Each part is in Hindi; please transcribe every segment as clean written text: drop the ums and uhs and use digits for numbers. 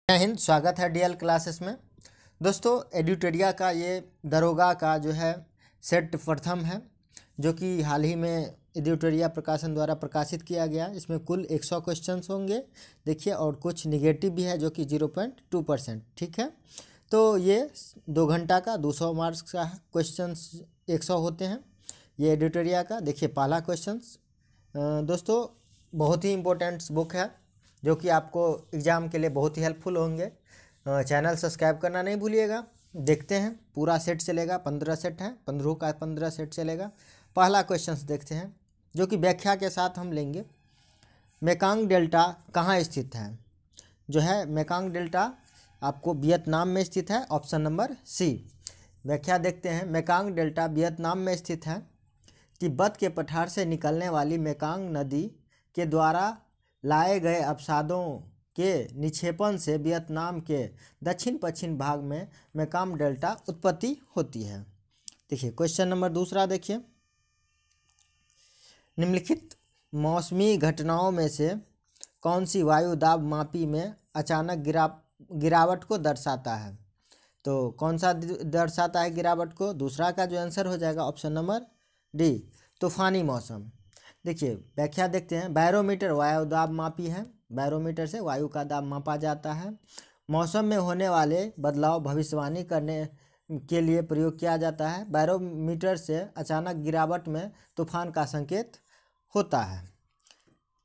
जय हिंद। स्वागत है डीएल क्लासेस में। दोस्तों, एडिटोरिया का ये दरोगा का जो है सेट प्रथम है, जो कि हाल ही में एडिटोरिया प्रकाशन द्वारा प्रकाशित किया गया। इसमें कुल 100 क्वेश्चंस होंगे, देखिए, और कुछ निगेटिव भी है जो कि 0.2%। ठीक है, तो ये 2 घंटा का 200 मार्क्स का क्वेश्चंस 100 होते हैं ये एडिटोरिया का। देखिए, पहला क्वेश्चंस दोस्तों बहुत ही इम्पोर्टेंट बुक है, जो कि आपको एग्ज़ाम के लिए बहुत ही हेल्पफुल होंगे। चैनल सब्सक्राइब करना नहीं भूलिएगा। देखते हैं, पूरा सेट चलेगा, 15 सेट हैं, 15 का 15 सेट चलेगा। पहला क्वेश्चंस देखते हैं, जो कि व्याख्या के साथ हम लेंगे। मेकांग डेल्टा कहाँ स्थित है? जो है मेकांग डेल्टा आपको वियतनाम में स्थित है, ऑप्शन नंबर सी। व्याख्या देखते हैं। मेकांग डेल्टा वियतनाम में स्थित है। तिब्बत के पठार से निकलने वाली मेकांग नदी के द्वारा लाए गए अवसादों के निक्षेपण से वियतनाम के दक्षिण पश्चिम भाग में मेकांग डेल्टा उत्पत्ति होती है। देखिए, क्वेश्चन नंबर दूसरा देखिए। निम्नलिखित मौसमी घटनाओं में से कौन सी वायु दाब मापी में अचानक गिरावट को दर्शाता है? तो कौन सा दर्शाता है गिरावट को? दूसरा का जो आंसर हो जाएगा ऑप्शन नंबर डी, तूफानी मौसम। देखिए, व्याख्या देखते हैं। बैरोमीटर वायु दाब मापी है। बैरोमीटर से वायु का दाब मापा जाता है। मौसम में होने वाले बदलाव भविष्यवाणी करने के लिए प्रयोग किया जाता है। बैरोमीटर से अचानक गिरावट में तूफान का संकेत होता है।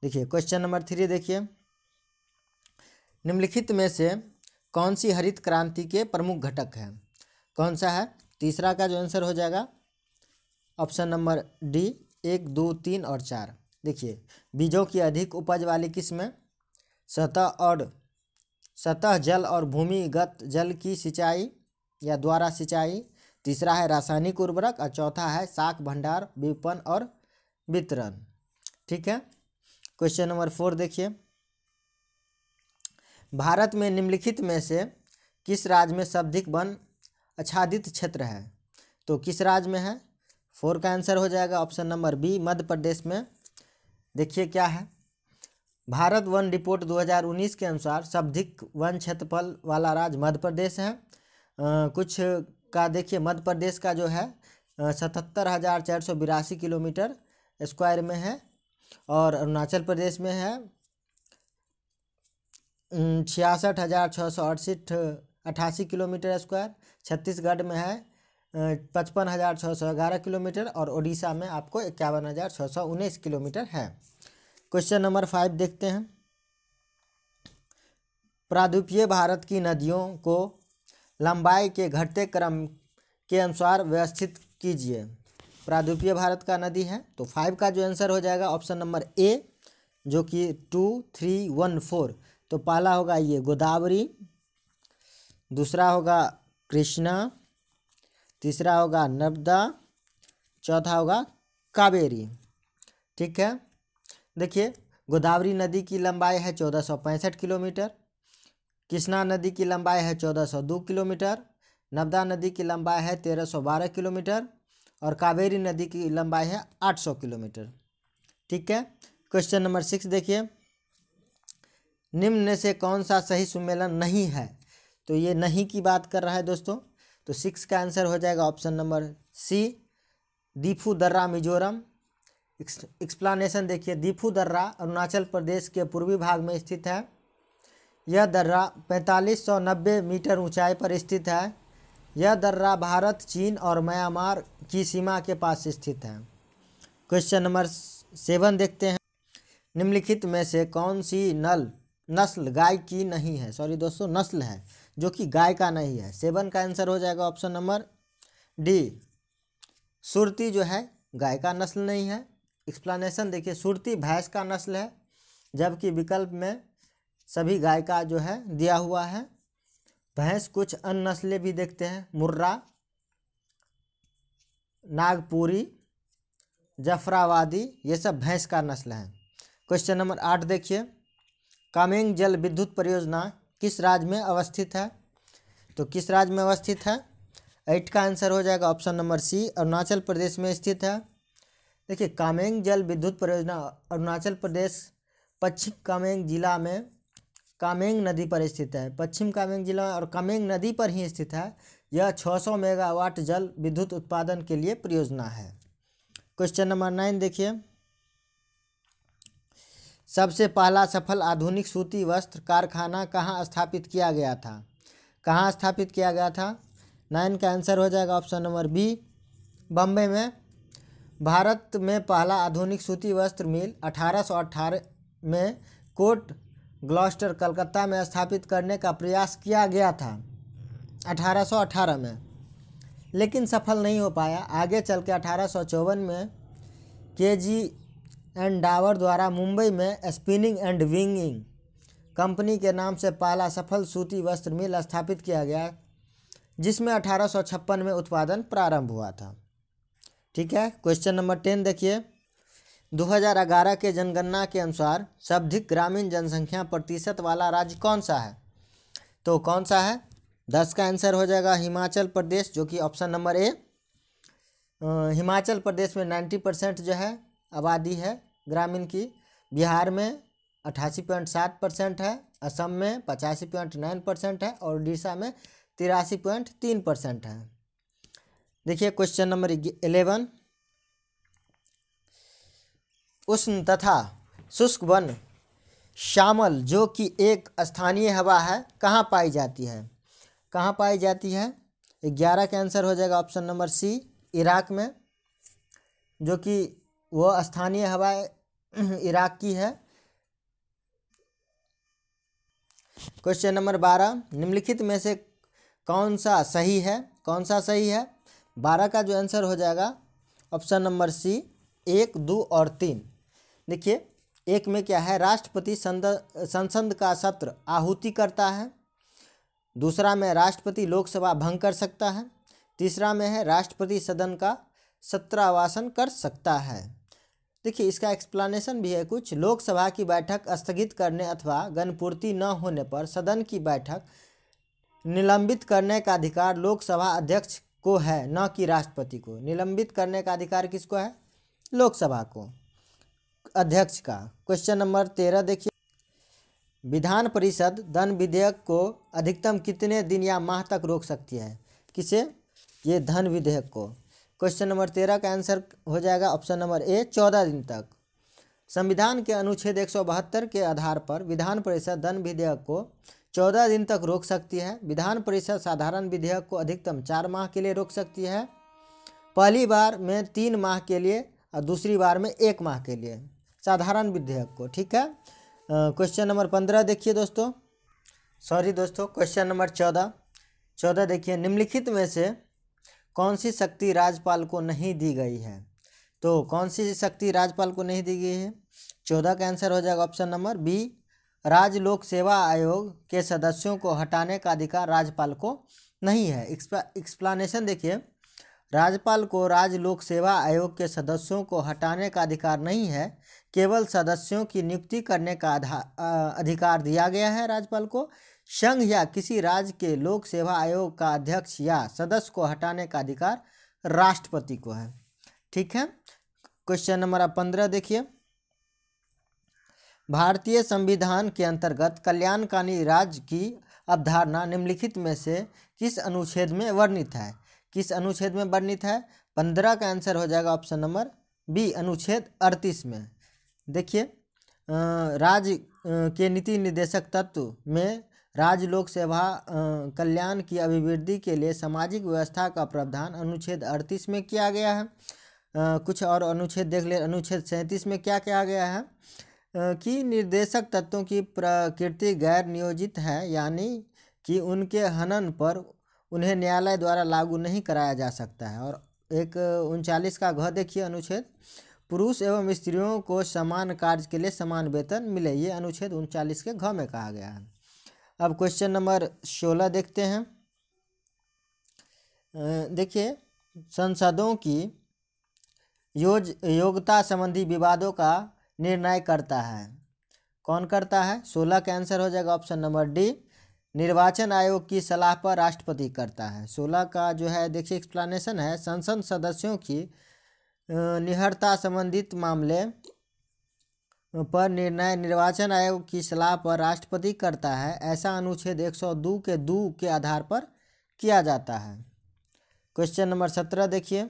देखिए, क्वेश्चन नंबर 3 देखिए। निम्नलिखित में से कौन सी हरित क्रांति के प्रमुख घटक है? कौन सा है? तीसरा का जो आंसर हो जाएगा ऑप्शन नंबर डी, 1, 2, 3 और 4। देखिए, बीजों की अधिक उपज वाली किस्में, सतह जल और भूमिगत जल की सिंचाई या द्वारा सिंचाई। तीसरा है रासायनिक उर्वरक और चौथा है शाक भंडार, विपणन और वितरण। ठीक है, क्वेश्चन नंबर 4 देखिए। भारत में निम्नलिखित में से किस राज्य में सर्वाधिक वन आच्छादित क्षेत्र है? तो किस राज्य में है? 4 का आंसर हो जाएगा option number B, Madhya Pradesh में। देखिए क्या है, भारत वन रिपोर्ट 2019 के अनुसार सर्वाधिक वन क्षेत्रफल वाला राज्य मध्य प्रदेश है। कुछ का देखिए, मध्य प्रदेश का जो है 77,482 किलोमीटर स्क्वायर में है, और अरुणाचल प्रदेश में है 66,688 किलोमीटर स्क्वायर। छत्तीसगढ़ में है 55,611 किलोमीटर, और ओडिशा में आपको 51,619 किलोमीटर है। क्वेश्चन नंबर 5 देखते हैं। प्रायद्वीपीय भारत की नदियों को लंबाई के घटते क्रम के अनुसार व्यवस्थित कीजिए। प्रायद्वीपीय भारत का नदी है, तो 5 का जो आंसर हो जाएगा ऑप्शन नंबर ए, जो कि 2, 3, 1, 4। तो पहला होगा ये गोदावरी, दूसरा होगा कृष्णा, तीसरा होगा नर्मदा, चौथा होगा कावेरी। ठीक है, देखिए, गोदावरी नदी की लंबाई है 1465 किलोमीटर, कृष्णा नदी की लंबाई है 1402 किलोमीटर, नर्मदा नदी की लंबाई है 1312 किलोमीटर, और कावेरी नदी की लंबाई है 800 किलोमीटर। ठीक है, क्वेश्चन नंबर 6 देखिए। निम्न में से कौन सा सही सुमेलन नहीं है? तो ये नहीं की बात कर रहा है दोस्तों, तो 6 का आंसर हो जाएगा ऑप्शन नंबर सी, दीफू दर्रा मिजोरम। एक्सप्लेनेशन देखिए। दीफू दर्रा अरुणाचल प्रदेश के पूर्वी भाग में स्थित है। यह दर्रा 4590 मीटर ऊंचाई पर स्थित है। यह दर्रा भारत, चीन और म्यांमार की सीमा के पास स्थित है। क्वेश्चन नंबर 7 देखते हैं। निम्नलिखित में से कौन सी नस्ल गाय की नहीं है? सॉरी दोस्तों, नस्ल है जो कि गाय का नहीं है। 7 का आंसर हो जाएगा ऑप्शन नंबर डी, सुरती जो है गाय का नस्ल नहीं है। एक्सप्लेनेशन देखिए। सुरती भैंस का नस्ल है, जबकि विकल्प में सभी गाय का जो है दिया हुआ है। भैंस कुछ अन्य नस्लें भी देखते हैं, मुर्रा, नागपुरी, जफराबादी, ये सब भैंस का नस्ल है। क्वेश्चन नंबर 8 देखिए। कामेंग जल विद्युत परियोजना किस राज्य में अवस्थित है? तो किस राज्य में अवस्थित है? 8 का आंसर हो जाएगा ऑप्शन नंबर सी, अरुणाचल प्रदेश में स्थित है। देखिए, कामेंग जल विद्युत परियोजना अरुणाचल प्रदेश पश्चिम कामेंग जिला में कामेंग नदी पर स्थित है। पश्चिम कामेंग जिला और कामेंग नदी पर ही स्थित है। यह 600 मेगावाट जल विद्युत उत्पादन के लिए परियोजना है। क्वेश्चन नंबर 9 देखिए, सबसे पहला सफल आधुनिक सूती वस्त्र कारखाना कहाँ स्थापित किया गया था? कहाँ स्थापित किया गया था? 9 का आंसर हो जाएगा ऑप्शन नंबर बी, बम्बई में। भारत में पहला आधुनिक सूती वस्त्र मिल 1818 में कोट ग्लॉस्टर कलकत्ता में स्थापित करने का प्रयास किया गया था 1818 में, लेकिन सफल नहीं हो पाया। आगे चल के 1854 में KG एंड डावर द्वारा मुंबई में स्पिनिंग एंड वीविंग कंपनी के नाम से पहला सफल सूती वस्त्र मिल स्थापित किया गया, जिसमें 1856 में उत्पादन प्रारंभ हुआ था। ठीक है। क्वेश्चन नंबर 10 देखिए, 2011 के जनगणना के अनुसार सर्वाधिक ग्रामीण जनसंख्या प्रतिशत वाला राज्य कौन सा है? तो कौन सा है? 10 का आंसर हो जाएगा हिमाचल प्रदेश, जो कि option number A. Himachal Pradesh में 90% जो है आबादी है ग्रामीण की। बिहार में 88.7% है, असम में 85.9% है और उड़ीसा में 83.3% है। देखिए क्वेश्चन नंबर 11, उष्ण तथा शुष्क वन श्यामल, जो कि एक स्थानीय हवा है, कहाँ पाई जाती है? कहाँ पाई जाती है? 11 का आंसर हो जाएगा ऑप्शन नंबर सी, इराक में, जो कि वह स्थानीय हवा इराक की है। क्वेश्चन नंबर 12, निम्नलिखित में से कौन सा सही है? कौन सा सही है? 12 का जो आंसर हो जाएगा ऑप्शन नंबर सी, 1, 2 और 3। देखिए, एक में क्या है, राष्ट्रपति संसद का सत्र आहूति करता है। दूसरा में राष्ट्रपति लोकसभा भंग कर सकता है। तीसरा में है राष्ट्रपति सदन का सत्रावसान कर सकता है। देखिए इसका एक्सप्लेनेशन भी है कुछ। लोकसभा की बैठक स्थगित करने अथवा गणपूर्ति न होने पर सदन की बैठक निलंबित करने का अधिकार लोकसभा अध्यक्ष को है, न कि राष्ट्रपति को। निलंबित करने का अधिकार किसको है? लोकसभा को, अध्यक्ष का। क्वेश्चन नंबर 13 देखिए, विधान परिषद धन विधेयक को अधिकतम कितने दिन या माह तक रोक सकती है? किसे? ये धन विधेयक को। क्वेश्चन नंबर 13 का आंसर हो जाएगा ऑप्शन नंबर ए, 14 दिन तक। संविधान के अनुच्छेद 172 के आधार पर विधान परिषद धन विधेयक को 14 दिन तक रोक सकती है। विधान परिषद साधारण विधेयक को अधिकतम 4 माह के लिए रोक सकती है। पहली बार में 3 माह के लिए और दूसरी बार में 1 माह के लिए साधारण विधेयक को। ठीक है। क्वेश्चन नंबर 15 देखिए दोस्तों, क्वेश्चन नंबर 14 देखिए, निम्नलिखित में से कौन सी शक्ति राज्यपाल को नहीं दी गई है? तो कौन सी शक्ति राज्यपाल को नहीं दी गई है? 14 का आंसर हो जाएगा ऑप्शन नंबर बी, राज्य लोक सेवा आयोग के सदस्यों को हटाने का अधिकार राज्यपाल को नहीं है। एक्सप्लेनेशन देखिए, राज्यपाल को राज्य लोक सेवा आयोग के सदस्यों को हटाने का अधिकार नहीं है, केवल सदस्यों की नियुक्ति करने का अधिकार दिया गया है राज्यपाल को। संघ या किसी राज्य के लोक सेवा आयोग का अध्यक्ष या सदस्य को हटाने का अधिकार राष्ट्रपति को है। ठीक है। क्वेश्चन नंबर 15 देखिए, भारतीय संविधान के अंतर्गत कल्याणकारी राज्य की अवधारणा निम्नलिखित में से किस अनुच्छेद में वर्णित है? किस अनुच्छेद में वर्णित है? 15 का आंसर हो जाएगा ऑप्शन नंबर बी, अनुच्छेद 38 में। देखिए, राज्य के नीति निर्देशक तत्व में राज्य लोक सेवा कल्याण की अभिवृद्धि के लिए सामाजिक व्यवस्था का प्रावधान अनुच्छेद 38 में किया गया है। कुछ और अनुच्छेद देख ले। अनुच्छेद 37 में क्या किया गया है कि निर्देशक तत्वों की प्रकृति गैर नियोजित है, यानी कि उनके हनन पर उन्हें न्यायालय द्वारा लागू नहीं कराया जा सकता है। और एक 39 का घ देखिए अनुच्छेद, पुरुष एवं स्त्रियों को समान कार्य के लिए समान वेतन मिले, ये अनुच्छेद 39 के घ में कहा गया है। अब क्वेश्चन नंबर 16 देखते हैं। देखिए, संसदों की योग्यता संबंधी विवादों का निर्णय करता है। कौन करता है? 16 का आंसर हो जाएगा ऑप्शन नंबर डी, निर्वाचन आयोग की सलाह पर राष्ट्रपति करता है। 16 का जो है देखिए एक्सप्लेनेशन है, संसद सदस्यों की निहरता संबंधित मामले पर निर्णय निर्वाचन आयोग की सलाह पर राष्ट्रपति करता है, ऐसा अनुच्छेद 102 के 2 के आधार पर किया जाता है। क्वेश्चन नंबर 17 देखिए,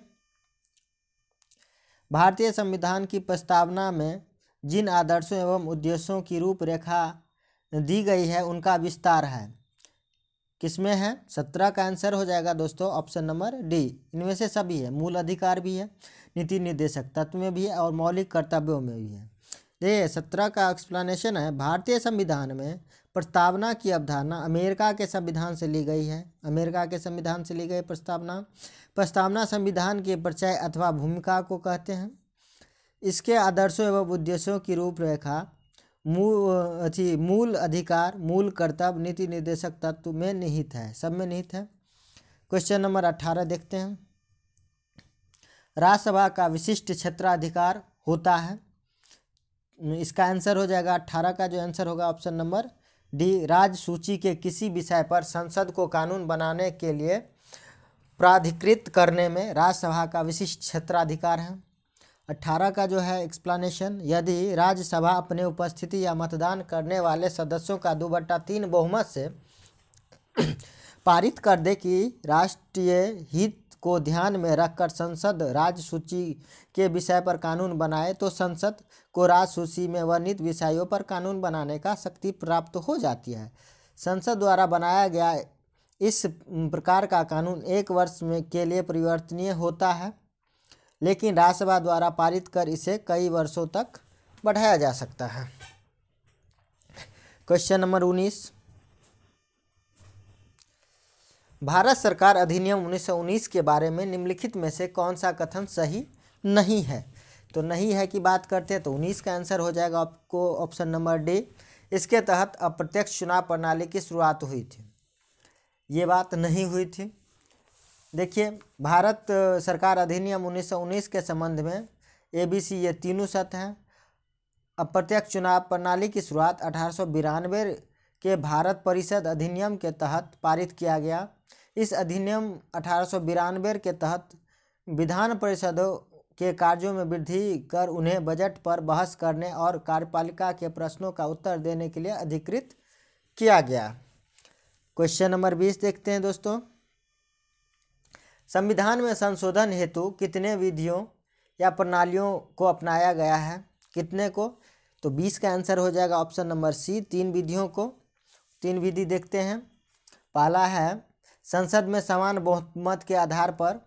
भारतीय संविधान की प्रस्तावना में जिन आदर्शों एवं उद्देश्यों की रूपरेखा दी गई है उनका विस्तार है, किसमें है? 17 का आंसर हो जाएगा दोस्तों ऑप्शन नंबर डी। इनमें से सभी है, मूल अधिकार भी है, नीति निर्देशक तत्व में भी है और मौलिक कर्तव्यों में भी है। ये 17 का एक्सप्लेनेशन है, भारतीय संविधान में प्रस्तावना की अवधारणा अमेरिका के संविधान से ली गई है। अमेरिका के संविधान से ली गई प्रस्तावना संविधान के परिचय अथवा भूमिका को कहते हैं। इसके आदर्शों एवं उद्देश्यों की रूपरेखा मूल अधिकार, मूल कर्तव्य, नीति निर्देशक तत्व में निहित है, सब में निहित है। क्वेश्चन नंबर 18 देखते हैं, राज्यसभा का विशिष्ट क्षेत्राधिकार होता है। इसका आंसर हो जाएगा 18 का जो आंसर होगा ऑप्शन नंबर डी, राज्य सूची के किसी विषय पर संसद को कानून बनाने के लिए प्राधिकृत करने में राज्यसभा का विशिष्ट क्षेत्राधिकार है। 18 का जो है एक्सप्लेनेशन, यदि राज्यसभा अपने उपस्थिति या मतदान करने वाले सदस्यों का 2/3 बहुमत से पारित कर दे कि राष्ट्रीय हित को ध्यान में रखकर संसद राज्य सूची के विषय पर कानून बनाए तो संसद को राज्य सूची में वर्णित विषयों पर कानून बनाने का शक्ति प्राप्त हो जाती है। संसद द्वारा बनाया गया इस प्रकार का कानून 1 वर्ष में के लिए परिवर्तनीय होता है, लेकिन राज्यसभा द्वारा पारित कर इसे कई वर्षों तक बढ़ाया जा सकता है। क्वेश्चन नंबर 19, भारत सरकार अधिनियम 1919 के बारे में निम्नलिखित में से कौन सा कथन सही नहीं है? तो नहीं है की बात करते हैं तो 19 का आंसर हो जाएगा आपको ऑप्शन नंबर डी। इसके तहत अप्रत्यक्ष चुनाव प्रणाली की शुरुआत हुई थी, ये बात नहीं हुई थी। देखिए, भारत सरकार अधिनियम 1919 के संबंध में ABC ये तीनों सत्य हैं। अप्रत्यक्ष चुनाव प्रणाली की शुरुआत 1892 के भारत परिषद अधिनियम के तहत पारित किया गया। इस अधिनियम 1892 के तहत विधान परिषदों के कार्यों में वृद्धि कर उन्हें बजट पर बहस करने और कार्यपालिका के प्रश्नों का उत्तर देने के लिए अधिकृत किया गया। क्वेश्चन नंबर 20 देखते हैं दोस्तों, संविधान में संशोधन हेतु कितने विधियों या प्रणालियों को अपनाया गया है? कितने को? तो 20 का आंसर हो जाएगा ऑप्शन नंबर सी, 3 विधियों को। 3 विधि देखते हैं। पहला है संसद में समान बहुमत के आधार पर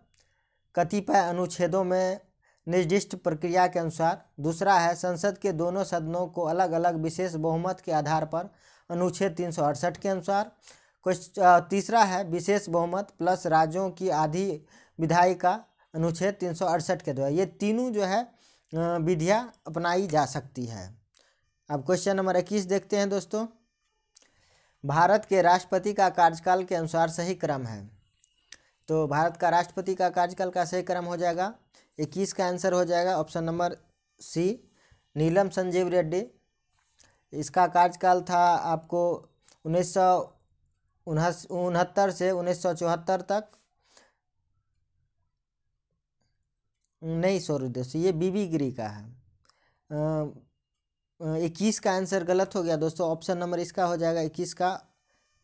कतिपय अनुच्छेदों में निर्दिष्ट प्रक्रिया के अनुसार। दूसरा है संसद के दोनों सदनों को अलग अलग विशेष बहुमत के आधार पर अनुच्छेद 368 के अनुसार। तीसरा है विशेष बहुमत प्लस राज्यों की आधी विधायिका अनुच्छेद 368 के द्वारा। ये तीनों जो है विधियाँ अपनाई जा सकती है। अब क्वेश्चन नंबर 21 देखते हैं दोस्तों, भारत के राष्ट्रपति का कार्यकाल के अनुसार सही क्रम है। तो भारत का राष्ट्रपति का कार्यकाल का सही क्रम हो जाएगा 21 का आंसर हो जाएगा ऑप्शन नंबर सी, नीलम संजीव रेड्डी। इसका कार्यकाल था आपको 1969 से 1974 तक। नहीं सॉरी दोस्तों, ये बीबी गिरी का है। 21 का आंसर गलत हो गया दोस्तों, ऑप्शन नंबर इसका हो जाएगा 21 का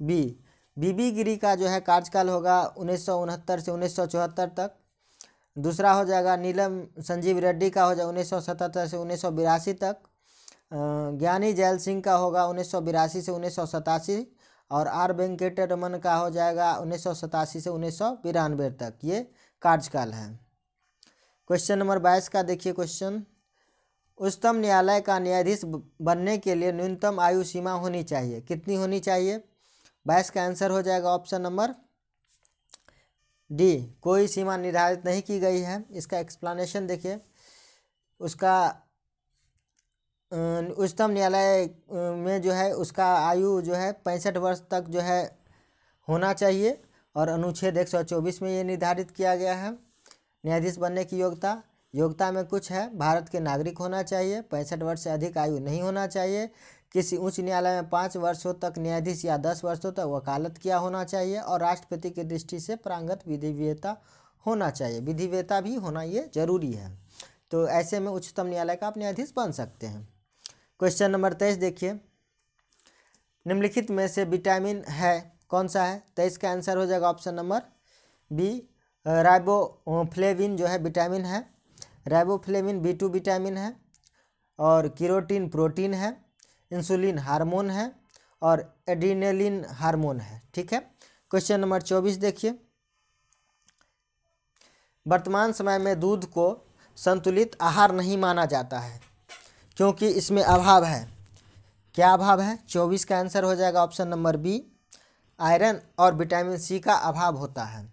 बी। बीबी गिरी का जो है कार्यकाल होगा 1969 से 1974 तक। दूसरा हो जाएगा नीलम संजीव रेड्डी का हो जाएगा 1977 से 1982 तक। ज्ञानी जैल सिंह का होगा 1982 से 1987 और आर वेंकटरमन का हो जाएगा 1987 से 1992 तक। ये कार्यकाल है। क्वेश्चन नंबर 22 का देखिए क्वेश्चन, उच्चतम न्यायालय का न्यायाधीश बनने के लिए न्यूनतम आयु सीमा होनी चाहिए, कितनी होनी चाहिए? 22 का आंसर हो जाएगा ऑप्शन नंबर डी, कोई सीमा निर्धारित नहीं की गई है। इसका एक्सप्लेनेशन देखिए, उसका उच्चतम न्यायालय में जो है उसका आयु जो है 65 वर्ष तक जो है होना चाहिए और अनुच्छेद 124 में ये निर्धारित किया गया है। न्यायाधीश बनने की योग्यता में कुछ है, भारत के नागरिक होना चाहिए, 65 वर्ष से अधिक आयु नहीं होना चाहिए, किसी उच्च न्यायालय में 5 वर्षों तक न्यायाधीश या 10 वर्षों तक वकालत किया होना चाहिए और राष्ट्रपति की दृष्टि से प्रांगत विधिवेता होना चाहिए। विधिवेता भी होना ये जरूरी है। तो ऐसे में उच्चतम न्यायालय का आप न्यायाधीश बन सकते हैं। क्वेश्चन नंबर 23 देखिए, निम्नलिखित में से विटामिन है कौन सा है? 23 का आंसर हो जाएगा ऑप्शन नंबर बी, राइबोफ्लेविन जो है विटामिन है। राइबोफ्लेविन B2 विटामिन है, और केरोटीन प्रोटीन है, इंसुलिन हार्मोन है, और एड्रीनलिन हार्मोन है। ठीक है। क्वेश्चन नंबर 24 देखिए, वर्तमान समय में दूध को संतुलित आहार नहीं माना जाता है क्योंकि इसमें अभाव है। क्या अभाव है? 24 का आंसर हो जाएगा ऑप्शन नंबर बी, आयरन और विटामिन सी का अभाव होता है।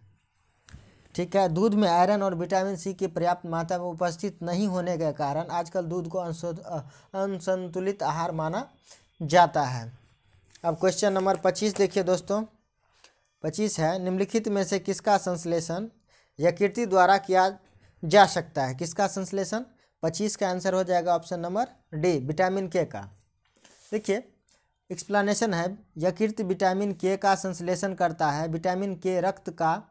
ठीक है। दूध में आयरन और विटामिन सी की पर्याप्त मात्रा में उपस्थित नहीं होने के कारण आजकल दूध को असंतुलित आहार माना जाता है। अब क्वेश्चन नंबर 25 देखिए दोस्तों, 25 है, निम्नलिखित में से किसका संश्लेषण यकृत द्वारा किया जा सकता है? किसका संश्लेषण? 25 का आंसर हो जाएगा ऑप्शन नंबर डी, विटामिन के का। देखिए एक्सप्लेनेशन है, यकृत विटामिन के का संश्लेषण करता है। विटामिन के रक्त का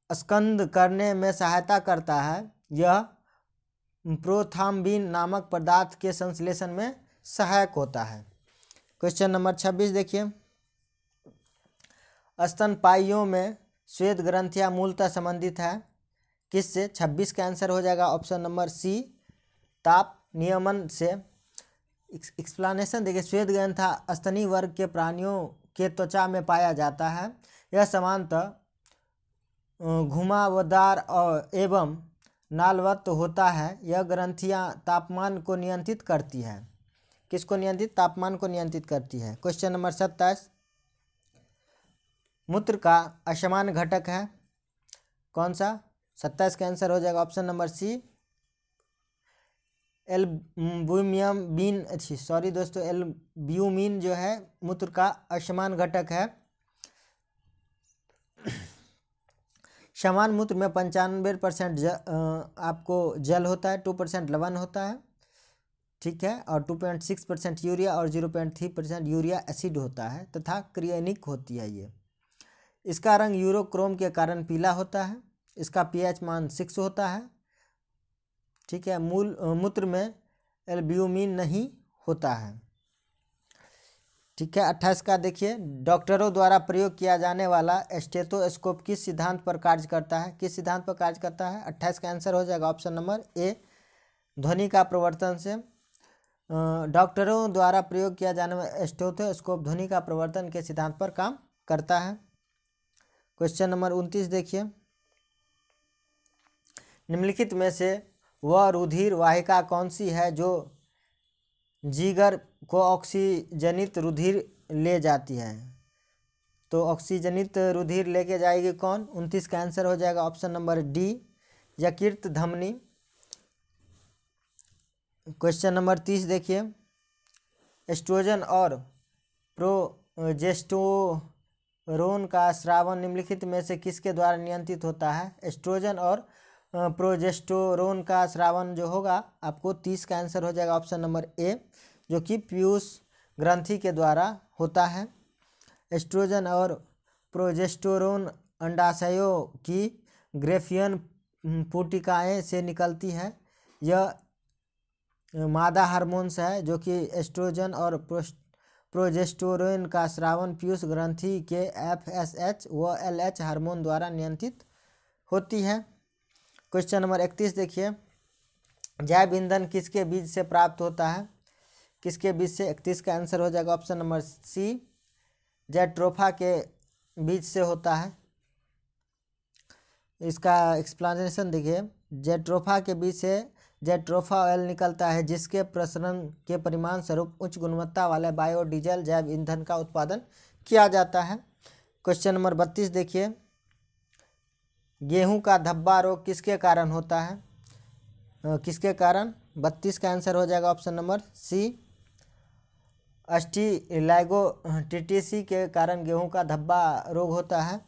स्कंद करने में सहायता करता है। यह प्रोथ्राम्बिन नामक पदार्थ के संश्लेषण में सहायक होता है। क्वेश्चन नंबर 26 देखिए, स्तनपायियों में श्वेत ग्रंथियां मूलतः संबंधित है किससे? 26 का आंसर हो जाएगा ऑप्शन नंबर सी, ताप नियमन से। एक्सप्लेनेशन देखिए, श्वेत ग्रंथ स्तनी वर्ग के प्राणियों के त्वचा में पाया जाता है। यह सामान्यतः घुमावदार और एवं नालवत होता है। यह ग्रंथियां तापमान को नियंत्रित करती है। किसको नियंत्रित? तापमान को नियंत्रित करती है। क्वेश्चन नंबर 27, मूत्र का असमान घटक है कौन सा? 27 का आंसर हो जाएगा ऑप्शन नंबर सी, एल्ब्यूमिन जो है मूत्र का असमान घटक है। समान मूत्र में 95% आपको जल होता है, 2% लवण होता है। ठीक है। और 2.6% यूरिया और 0.3% यूरिया एसिड होता है तथा क्रिएनिक होती है ये। इसका रंग यूरोक्रोम के कारण पीला होता है। इसका pH मान 6 होता है। ठीक है। मूत्र में एल्ब्यूमिन नहीं होता है। ठीक है। 28 का देखिए, डॉक्टरों द्वारा प्रयोग किया जाने वाला स्टेथोस्कोप किस सिद्धांत पर कार्य करता है? किस सिद्धांत पर कार्य करता है? 28 का आंसर हो जाएगा ऑप्शन नंबर ए, ध्वनि का प्रवर्तन से। डॉक्टरों द्वारा प्रयोग किया जाने वाला स्टेथोस्कोप ध्वनि का प्रवर्तन के सिद्धांत पर काम करता है। क्वेश्चन नंबर 29 देखिए, निम्नलिखित में से वह रुधिर वाहिका कौन सी है जो जिगर को ऑक्सीजनित रुधिर ले जाती है? तो ऑक्सीजनित रुधिर लेके जाएगी कौन? 29 का आंसर हो जाएगा ऑप्शन नंबर डी, यकृत धमनी। क्वेश्चन नंबर 30 देखिए, एस्ट्रोजन और प्रोजेस्टेरोन का स्रावन निम्नलिखित में से किसके द्वारा नियंत्रित होता है? एस्ट्रोजन और प्रोजेस्टेरोन का स्रावन जो होगा आपको 30 का आंसर हो जाएगा ऑप्शन नंबर ए, जो कि पीयूष ग्रंथि के द्वारा होता है। एस्ट्रोजन और प्रोजेस्टेरोन अंडाशयों की ग्रेफियन पुटिकाएँ से निकलती है। यह मादा हार्मोन्स है जो कि एस्ट्रोजन और प्रोजेस्टेरोन का स्रावन पीयूष ग्रंथि के FSH व LH हार्मोन द्वारा नियंत्रित होती है। क्वेश्चन नंबर 31 देखिए, जैव ईंधन किसके बीज से प्राप्त होता है? किसके बीज से? 31 का आंसर हो जाएगा ऑप्शन नंबर सी, जैट्रोफा के बीज से होता है। इसका एक्सप्लेनेशन देखिए, जैट्रोफा के बीज से जैट्रोफा ऑयल निकलता है जिसके प्रसरण के परिणाम स्वरूप उच्च गुणवत्ता वाले बायोडीजल जैव ईंधन का उत्पादन किया जाता है। क्वेश्चन नंबर 32 देखिए, गेहूं का धब्बा रोग किसके कारण होता है? किसके कारण? 32 का आंसर हो जाएगा ऑप्शन नंबर सी, अस्टिलाइगोटिटिसी के कारण गेहूं का धब्बा रोग होता है।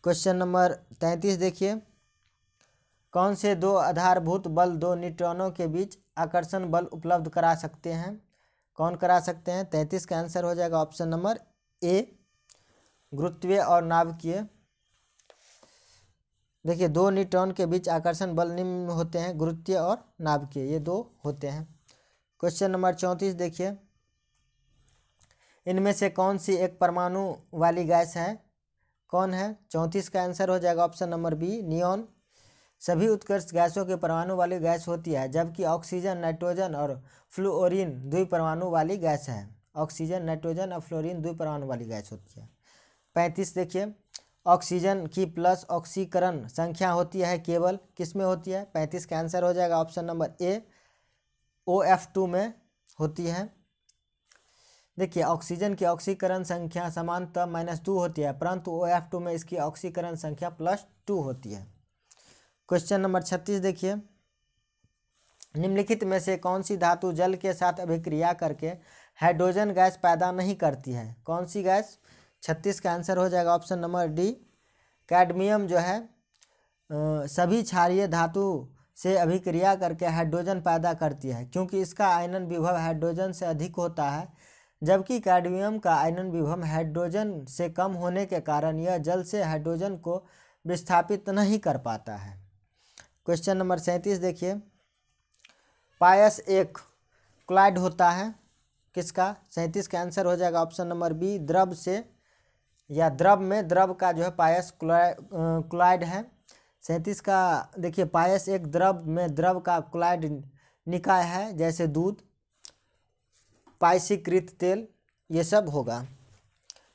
क्वेश्चन नंबर 33 देखिए, कौन से दो आधारभूत बल दो न्यूट्रॉनों के बीच आकर्षण बल उपलब्ध करा सकते हैं? कौन करा सकते हैं? 33 का आंसर हो जाएगा ऑप्शन नंबर ए, गुरुत्वीय और नाभिकीय। देखिए, दो न्यूट्रॉन के बीच आकर्षण बल निम्न होते हैं, गुरुत्वीय और नाभिकीय, ये दो होते हैं। क्वेश्चन नंबर 34 देखिए, इनमें से कौन सी एक परमाणु वाली गैस है? कौन है? 34 का आंसर हो जाएगा ऑप्शन नंबर बी, नियॉन। सभी उत्कृष्ट गैसों के परमाणु वाली गैस होती है, जबकि ऑक्सीजन, नाइट्रोजन और फ्लोरीन द्विपरमाणु वाली गैस है। ऑक्सीजन, नाइट्रोजन और फ्लोरीन द्विपरमाणु वाली गैस होती है। 35 देखिए, ऑक्सीजन की प्लस ऑक्सीकरण संख्या होती है केवल किस में होती है? 35 का आंसर हो जाएगा ऑप्शन नंबर ए, OF2 में होती है। देखिए, ऑक्सीजन की ऑक्सीकरण संख्या सामान्यतः -2 होती है, परंतु OF2 में इसकी ऑक्सीकरण संख्या +2 होती है। क्वेश्चन नंबर 36 देखिए, निम्नलिखित में से कौन सी धातु जल के साथ अभिक्रिया करके हाइड्रोजन गैस पैदा नहीं करती है? कौन सी गैस? 36 का आंसर हो जाएगा ऑप्शन नंबर डी, कैडमियम जो है सभी क्षारीय धातु से अभिक्रिया करके हाइड्रोजन पैदा करती है, क्योंकि इसका आयनन विभव हाइड्रोजन से अधिक होता है, जबकि कैडमियम का आयनन विभव हाइड्रोजन से कम होने के कारण यह जल से हाइड्रोजन को विस्थापित नहीं कर पाता है। क्वेश्चन नंबर 37 देखिए, पायस एक क्लाइड होता है किसका? 37 का आंसर हो जाएगा ऑप्शन नंबर बी, द्रव से या द्रव में, द्रव का जो है पायस क्लाइड है। 37 का देखिए, पायस एक द्रव में द्रव का क्लाइड निकाय है, जैसे दूध, पायसीकृत तेल, ये सब होगा।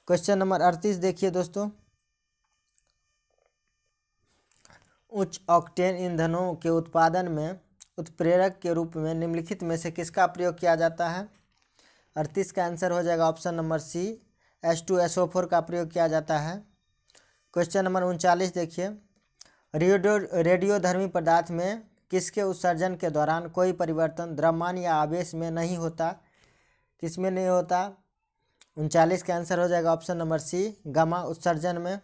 क्वेश्चन नंबर 38 देखिए दोस्तों, उच्च ऑक्टेन ईंधनों के उत्पादन में उत्प्रेरक के रूप में निम्नलिखित में से किसका प्रयोग किया जाता है? 38 का आंसर हो जाएगा ऑप्शन नंबर सी, H2SO4 का प्रयोग किया जाता है। क्वेश्चन नंबर 39 देखिए, रेडियोधर्मी पदार्थ में किसके उत्सर्जन के दौरान कोई परिवर्तन द्रव्यमान या आवेश में नहीं होता? किस में नहीं होता? 39 का आंसर हो जाएगा ऑप्शन नंबर सी, गामा उत्सर्जन में।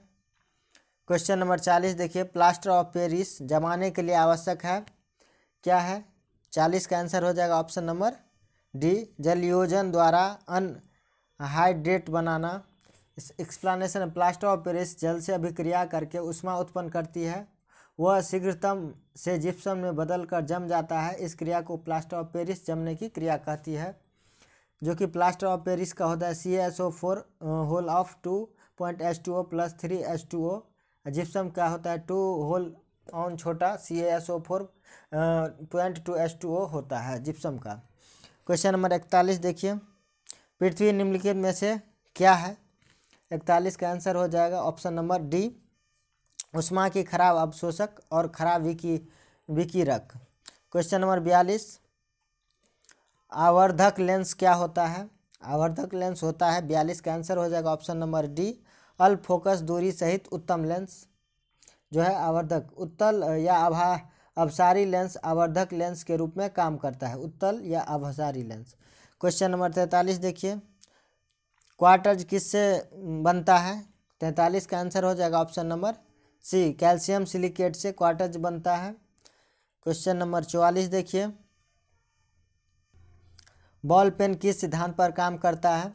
क्वेश्चन नंबर 40 देखिए, प्लास्टर ऑफ पेरिस जमाने के लिए आवश्यक है, क्या है? 40 का आंसर हो जाएगा ऑप्शन नंबर डी, जलयोजन द्वारा anhydride banana. Explanation, plaster of Paris जल से अभिक्रिया करके ऊष्मा उत्पन्न करती है, वह शीघ्रतम से जिप्सम में बदलकर जम जाता है। इस क्रिया को प्लास्टर ऑफ पेरिस जमने की क्रिया कहती है, जो कि प्लास्टर ऑफ पेरिस का होता है CaSO4 whole of 2.H2O + 3H2O। Gypsum क्या होता है? 2 होल ऑन छोटा CaSO4 0.2H2O होता है जिप्सम का। क्वेश्चन नंबर 41 देखिए, पृथ्वी निम्नलिखित में से क्या है? 41 का आंसर हो जाएगा ऑप्शन नंबर डी, ऊष्मा की खराब अवशोषक और खराब विकिरक। क्वेश्चन नंबर 42, आवर्धक लेंस क्या होता है? आवर्धक लेंस होता है, 42 का आंसर हो जाएगा ऑप्शन नंबर डी, अल्प फोकस दूरी सहित उत्तम लेंस जो है आवर्धक। उत्तल या अवसारी लेंस आवर्धक लेंस के रूप में काम करता है, उत्तल या अवसारी लेंस। क्वेश्चन नंबर 43 देखिए, क्वार्ट्ज किससे बनता है? 43 का आंसर हो जाएगा option number C, calcium silicate से क्वार्ट्ज बनता है। क्वेश्चन नंबर 44 देखिए, बॉल पेन किस सिद्धांत पर काम करता है?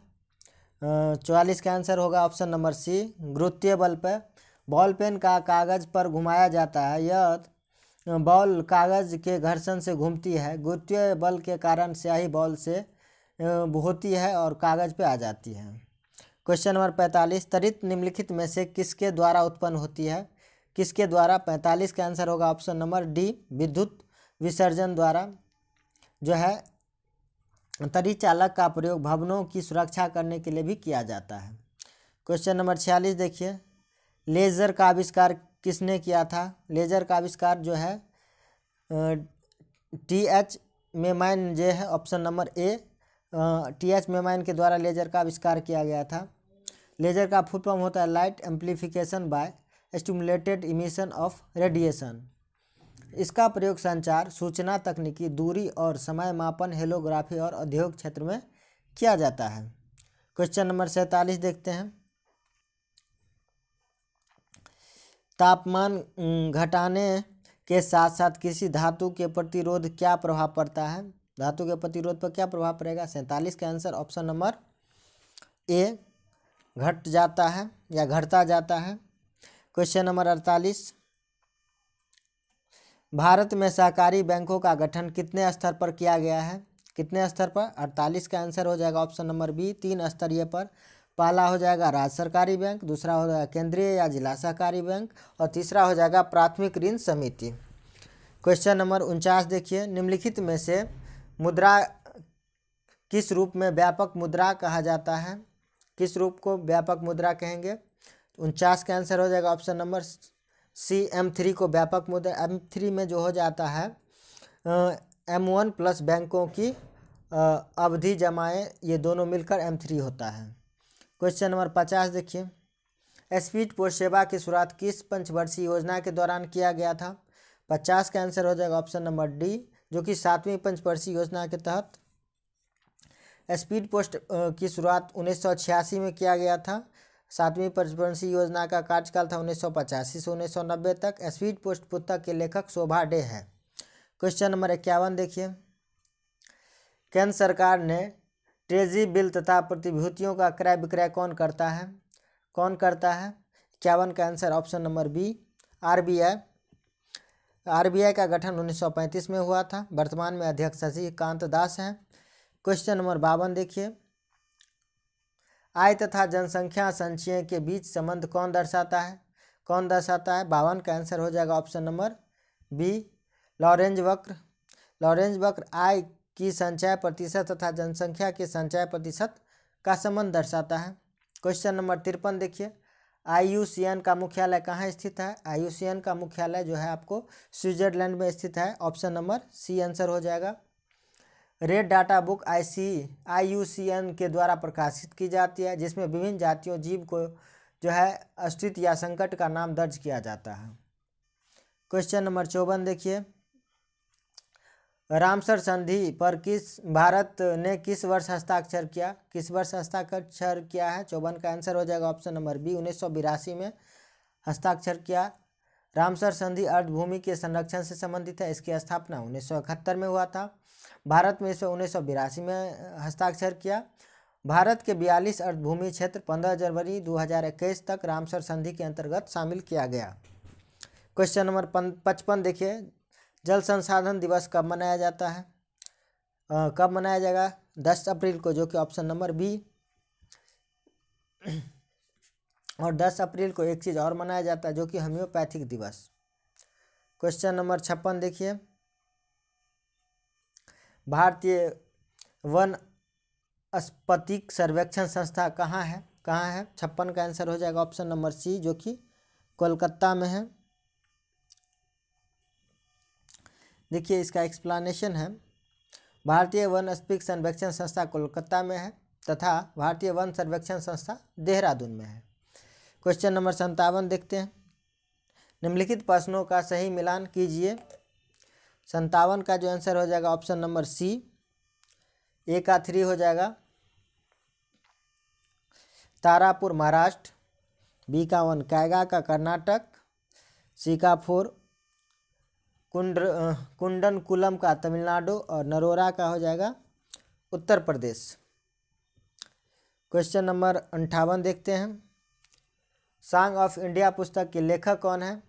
44 का आंसर होगा ऑप्शन नंबर सी, गुरुत्वीय बल पर। बॉल पेन का कागज पर घुमाया जाता है, यह बॉल कागज के घर्षण से घूमती है, गुरुत्वीय बल के कारण स्याही बॉल से होती है और कागज पे आ जाती है। क्वेश्चन नंबर 45, त्वरित निम्नलिखित में से किसके द्वारा उत्पन्न होती है? किसके द्वारा? 45 का आंसर होगा ऑप्शन नंबर डी, विद्युत विसर्जन द्वारा जो है। तरी चालक का प्रयोग भवनों की सुरक्षा करने के लिए भी किया जाता है। क्वेश्चन नंबर 46 देखिए, लेज़र का आविष्कार किसने किया था? लेज़र का आविष्कार जो है TH मेमाइन जो है ऑप्शन नंबर ए, TH मेमाइन के द्वारा लेज़र का आविष्कार किया गया था। लेज़र का फुल फॉर्म होता है light amplification by stimulated emission of radiation. इसका प्रयोग संचार, सूचना तकनीकी, दूरी और समय मापन, हेलोग्राफी और औद्योगिक क्षेत्र में किया जाता है। क्वेश्चन नंबर 47 देखते हैं, तापमान घटाने के साथ साथ किसी धातु के प्रतिरोध क्या प्रभाव पड़ता है? धातु के प्रतिरोध पर क्या प्रभाव पड़ेगा? 47 का आंसर ऑप्शन नंबर ए, घट जाता है या घटता जाता है। क्वेश्चन नंबर 48, भारत में सहकारी बैंकों का गठन कितने स्तर पर किया गया है? कितने स्तर पर? 48 का आंसर हो जाएगा ऑप्शन नंबर बी, 3 स्तरीय पर। पहला हो जाएगा राज्य सरकारी बैंक, दूसरा हो जाएगा केंद्रीय या जिला सहकारी बैंक, और तीसरा हो जाएगा प्राथमिक ऋण समिति। क्वेश्चन नंबर 49 देखिए, निम्नलिखित में से मुद्रा किस रूप में व्यापक मुद्रा कहा जाता है? किस रूप को व्यापक मुद्रा कहेंगे? 49 का आंसर हो जाएगा ऑप्शन नंबर सी, M3 को व्यापक मुद्रा। M3 में जो हो जाता है M1 प्लस बैंकों की अवधि जमाएं, ये दोनों मिलकर M3 होता है। क्वेश्चन नंबर 50 देखिए, स्पीड पोस्ट सेवा की शुरुआत किस पंचवर्षीय योजना के दौरान किया गया था? 50 का आंसर हो जाएगा ऑप्शन नंबर डी, जो कि 7वीं पंचवर्षीय योजना के तहत। स्पीड पोस्ट की शुरुआत 1986 में किया गया था। 7वीं पंचवर्षीय योजना का कार्यकाल था 1985 से 1990 तक। स्पीड पोस्ट पुस्तक के लेखक शोभा डे है। क्वेश्चन नंबर 51 देखिए, केंद्र सरकार ने ट्रेजरी बिल तथा प्रतिभूतियों का क्रय विक्रय कौन करता है? कौन करता है? 51 का answer option number B, RBI। RBI का गठन 1935 में हुआ था। वर्तमान में अध्यक्ष शशिकांत दास हैं। क्वेश्चन नंबर 52 देखिए, आय तथा जनसंख्या संचय के बीच संबंध कौन दर्शाता है? कौन दर्शाता है? 52 का आंसर हो जाएगा ऑप्शन नंबर बी, लॉरेंज वक्र। लॉरेंज वक्र आय की संचय प्रतिशत तथा जनसंख्या के संचय प्रतिशत का संबंध दर्शाता है। क्वेश्चन नंबर 53 देखिए, IUCN का मुख्यालय कहाँ स्थित है? IUCN का मुख्यालय जो है आपको स्विट्जरलैंड में स्थित है। ऑप्शन नंबर सी आंसर हो जाएगा। रेड डाटा बुक IUCN के द्वारा प्रकाशित की जाती है, जिसमें विभिन्न जातियों जीव को जो है अस्तित्व या संकट का नाम दर्ज किया जाता है। क्वेश्चन नंबर 54 देखिए, रामसर संधि पर भारत ने किस वर्ष हस्ताक्षर किया? किस वर्ष हस्ताक्षर किया है? 54 का आंसर हो जाएगा ऑप्शन नंबर बी, 1982 में हस्ताक्षर किया। रामसर संधि अर्धभूमि के संरक्षण से संबंधित है। इसकी स्थापना 1971 में हुआ था। भारत में इसे 1982 में हस्ताक्षर किया। भारत के 42 अर्धभूमि क्षेत्र 15 जनवरी 2021 तक रामसर संधि के अंतर्गत शामिल किया गया। क्वेश्चन नंबर 55 देखिए, जल संसाधन दिवस कब मनाया जाता है? कब मनाया जाएगा? 10 अप्रैल को, जो कि ऑप्शन नंबर बी। और 10 अप्रैल को एक चीज़ और मनाया जाता है, जो कि होम्योपैथिक दिवस। क्वेश्चन नंबर 56 देखिए, भारतीय वनस्पतिक सर्वेक्षण संस्था कहाँ है? कहाँ है? 56 का आंसर हो जाएगा ऑप्शन नंबर सी, जो कि कोलकाता में है। देखिए इसका एक्सप्लेनेशन है, भारतीय वनस्पतिक सर्वेक्षण संस्था कोलकाता में है तथा भारतीय वन सर्वेक्षण संस्था देहरादून में है। क्वेश्चन नंबर 57 देखते हैं, निम्नलिखित प्रश्नों का सही मिलान कीजिए। 57 का जो आंसर हो जाएगा ऑप्शन नंबर सी, ए का 3 हो जाएगा तारापुर महाराष्ट्र, बी का 1 कैगा का कर्नाटक, सी का 4 कुंडनकुलम का तमिलनाडु और नरोरा का हो जाएगा उत्तर प्रदेश। क्वेश्चन नंबर 58 देखते हैं, सॉन्ग ऑफ इंडिया पुस्तक के लेखक कौन है?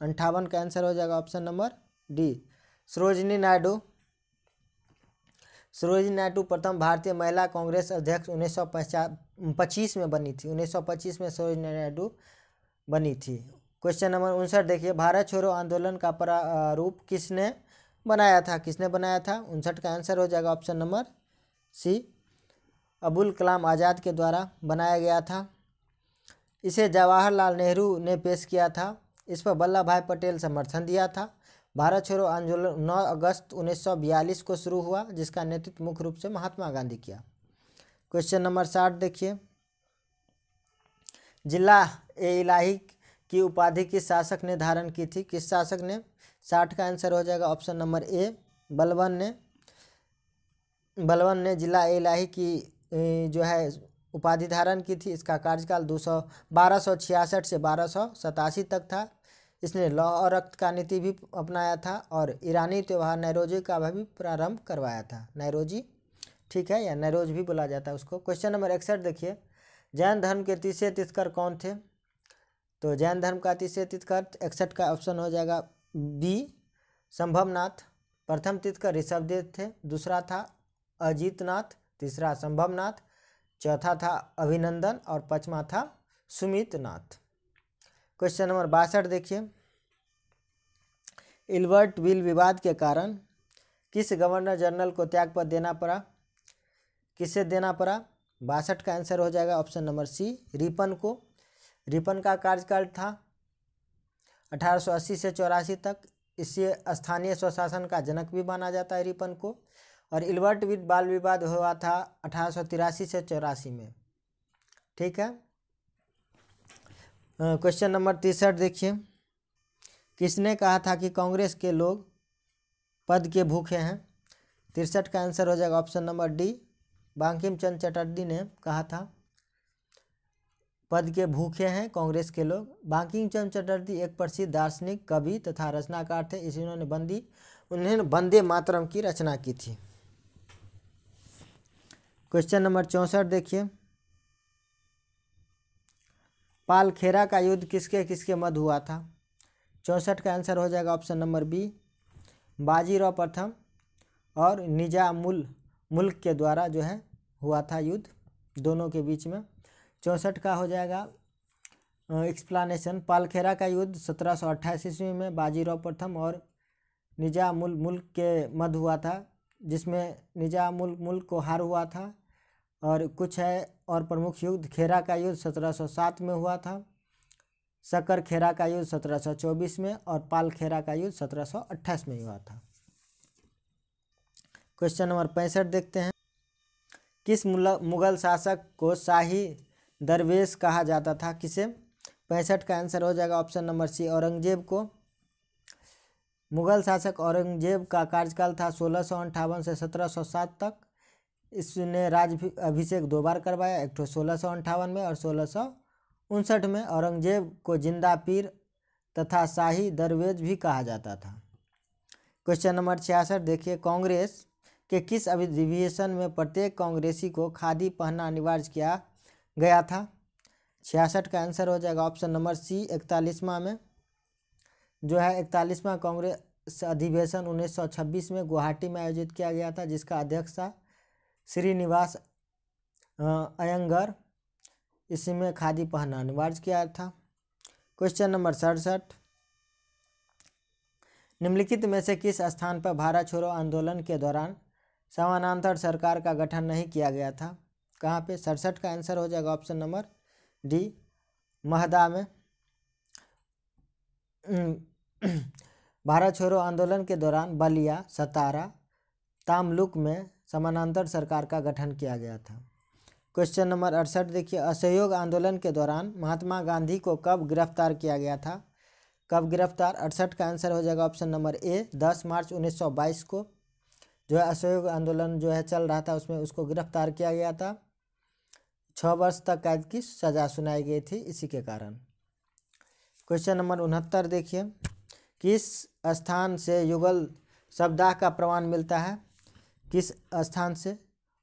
58 का आंसर हो जाएगा option number D, Sarojini Naidu. Sarojini Naidu प्रथम भारतीय महिला कांग्रेस अध्यक्ष 1925 में बनी थी। 1925 में सरोजिनी नायडू बनी थी। क्वेश्चन नंबर 59 देखिए, भारत छोड़ो आंदोलन का प्रारूप किसने बनाया था? किसने बनाया था? 59 का आंसर हो जाएगा ऑप्शन नंबर सी, अबुल कलाम आज़ाद के द्वारा बनाया गया था। इसे जवाहरलाल नेहरू ने पेश किया था। इस पर वल्लभ भाई पटेल समर्थन दिया था। भारत छोड़ो आंदोलन 9 अगस्त 1942 को शुरू हुआ, जिसका नेतृत्व मुख्य रूप से महात्मा गांधी किया। क्वेश्चन नंबर 60 देखिए, जिला ए इलाही की उपाधि किस शासक ने धारण की थी? किस शासक ने? 60 का आंसर हो जाएगा ऑप्शन नंबर ए, बलबन ने। बलबन ने जिला ए इलाही की जो है उपाधि धारण की थी। इसका कार्यकाल 1266 से 1287 तक था। इसने लौह और रक्त का नीति भी अपनाया था और ईरानी त्यौहार नैरोजी का भी प्रारंभ करवाया था। नैरोजी, ठीक है, या नैरोज भी बोला जाता है उसको। क्वेश्चन नंबर 61 देखिए, जैन धर्म के तीसरे तीर्थंकर कौन थे? तो जैन धर्म का तीसरे तीर्थंकर 61 का ऑप्शन हो जाएगा बी, संभवनाथ। प्रथम तीर्थंकर ऋषभदेव थे, दूसरा था अजीतनाथ, तीसरा संभवनाथ, चौथा था अभिनंदन और पांचवा था सुमितनाथ। क्वेश्चन नंबर 62 देखिए, इल्बर्ट विल विवाद के कारण किस गवर्नर जनरल को त्यागपत्र देना पड़ा? किसे देना पड़ा? 62 का आंसर हो जाएगा ऑप्शन नंबर सी, रिपन को। रिपन का कार्यकाल था 1880 से 84 तक। इससे स्थानीय स्वशासन का जनक भी माना जाता है रिपन को। और इल्बर्ट विल बाल विवाद हुआ था 1883 से 84 में। ठीक है। क्वेश्चन नंबर 63 देखिए, किसने कहा था कि कांग्रेस के लोग पद के भूखे हैं? 63 का आंसर हो जाएगा option number D, Bankim Chandra Chatterjee ने कहा था पद के भूखे हैं कांग्रेस के लोग। बंकिम चंद्र चटर्जी एक प्रसिद्ध दार्शनिक, कवि तथा रचनाकार थे। उन्होंने वंदे मातरम की रचना की थी। क्वेश्चन नंबर 64 देखिए, पालखेरा का युद्ध किसके किसके मध्य हुआ था? 64 का आंसर हो जाएगा ऑप्शन नंबर बी, बाजीराव प्रथम और निजामुल मुल्क के द्वारा जो है हुआ था युद्ध, दोनों के बीच में। 64 का हो जाएगा एक्सप्लानेशन। पालखेरा का युद्ध 1728 ईस्वी में बाजीराव प्रथम और निजामुल मुल्क के मध्य हुआ था, जिसमें निजामुल मुल्क को हार हुआ था। और कुछ है और प्रमुख युद्ध, खेरा का युद्ध 1707 में हुआ था, शक्कर खेरा का युद्ध 1724 में और पालखेरा का युद्ध 1728 में हुआ था। क्वेश्चन नंबर 65 देखते हैं, किस मुगल शासक को शाही दरवेश कहा जाता था? किसे? 65 का आंसर हो जाएगा ऑप्शन नंबर सी, औरंगजेब को। मुगल शासक औरंगजेब का कार्यकाल था 1658 से 1707 तक। इसने राज्य अभिषेक 2 बार करवाया, एक तो 1658 में और 1659 में। औरंगजेब को जिंदा पीर तथा शाही दरवेश भी कहा जाता था। क्वेश्चन नंबर 66 देखिए, कांग्रेस के किस अधिवेशन में प्रत्येक कांग्रेसी को खादी पहनना अनिवार्य किया गया था? 66 का आंसर हो जाएगा ऑप्शन नंबर सी, 41वां में जो है 41वां कांग्रेस अधिवेशन 1926 में गुवाहाटी में आयोजित किया गया था, जिसका अध्यक्ष था श्रीनिवास अयंगर। इसमें खादी पहनना अनिवार्य किया था। क्वेश्चन नंबर 67, निम्नलिखित में से किस स्थान पर भारत छोड़ो आंदोलन के दौरान समानांतर सरकार का गठन नहीं किया गया था? कहाँ पे? 67 का आंसर हो जाएगा ऑप्शन नंबर डी, महदा में। भारत छोड़ो आंदोलन के दौरान बलिया, सतारा, तामलुक में समानांतर सरकार का गठन किया गया था। क्वेश्चन नंबर 68 देखिए, असहयोग आंदोलन के दौरान महात्मा गांधी को कब गिरफ्तार किया गया था? कब गिरफ्तार? 68 का आंसर हो जाएगा ऑप्शन नंबर ए, 10 मार्च 1922 को जो है असहयोग आंदोलन जो है चल रहा था, उसमें उसको गिरफ्तार किया गया था। 6 वर्ष तक कैद की सजा सुनाई गई थी इसी के कारण। क्वेश्चन नंबर 69 देखिए, किस स्थान से युगल शब्दाह का प्रमाण मिलता है? किस स्थान से?